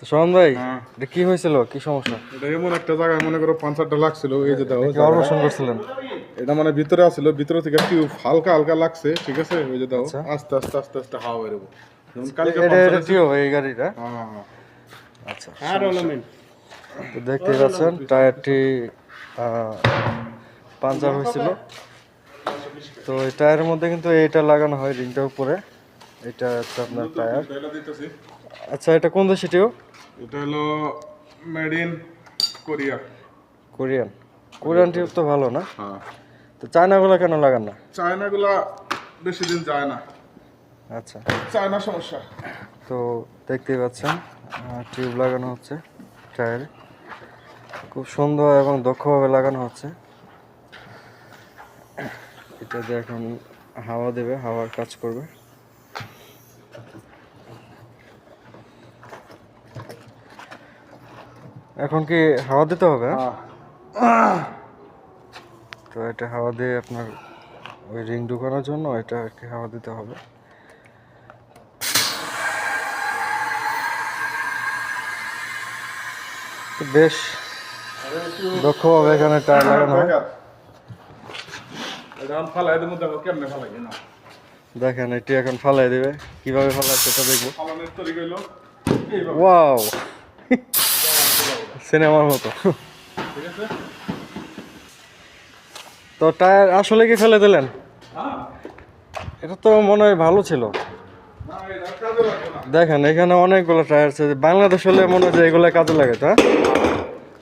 তো শোন ভাই, হ্যাঁ। এটা কি হয়েছিল, কি সমস্যা? এটা এমন একটা জায়গায় মনে করো পাঞ্চারটা লাগছিল, এই যে দাও অপারেশন করছিলেন? এটা মানে ভিতরে আসছিল, ভিতরে থেকে টিউব হালকা হালকা লাগছে, ঠিক আছে? ওই যে দাও আচ্ছা। আস্তে আস্তে আস্তে আস্তে হাওয়া বেরোবো। যেমন কালকে এটা পাঞ্চার এটা হয়েছে। টিও এই গাড়িটা? হ্যাঁ, আচ্ছা। আর এলিমেন্ট তো দেখতেই পাচ্ছেন টায়ারটি পাঞ্চার হয়েছিল। তো এই টায়ারের মধ্যে কিন্তু এইটা লাগানো হয় রিংটার উপরে। এটা হচ্ছে আপনার টায়ার। এটা দিতেছি। আচ্ছা, এটা কোন দেশে টিও? এটা হলো made in Korea. Korean. Korean tube তো ভালো না? হ্যাঁ, তো চায়নাগুলো কেন লাগান না? চায়নাগুলা বেশি দিন যায় না, আচ্ছা। চায়না সমস্যা। তো দেখতেই পাচ্ছেন টিউব লাগানো হচ্ছে টায়ারে, খুব সুন্দর এবং দক্ষভাবে লাগানো হচ্ছে। এটা দিয়ে এখন হাওয়া দেবে, হাওয়ার কাজ করবে। এখন কি হাওয়া দিতে হবে? তো এটা হাওয়া দিয়ে আপনার ওই রিং ঢুকানোর জন্য এটা আর কি হাওয়া দিতে হবে। তো বেশ দক্ষভাবে এখানে টায়ার লাগানো হয়। এটা ফালাই দেবো, দেখো কেমনে ফালাই না। দেখেন এটি এখন ফালাই দেবে, কিভাবে ফালাই সেটা দেখবো। ফালানোর তরিকা হইলো এইভাবে, ওয়াও, সিনেমার মতো। ঠিক আছে? তো টায়ার আসলে কি ফেলে দিলেন? হ্যাঁ, এটা তো মনে হয় ভালো ছিল। না এটা কাজে লাগবে না। দেখেন এখানে অনেকগুলো টায়ার আছে, বাংলাদেশ হলে মনে হয় যে এগুলো কাজে লাগে, হ্যাঁ?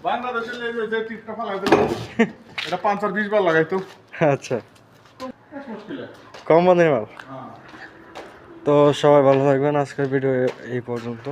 বাংলাদেশের যে টিপটা ফালাই দেবো, এটা 5 আর 20 বার লাগাইতো। আচ্ছা, মুশকিল। কোম্পানির মাল। হ্যাঁ। তো সবাই ভালো থাকবেন, আজকের ভিডিও এই পর্যন্ত।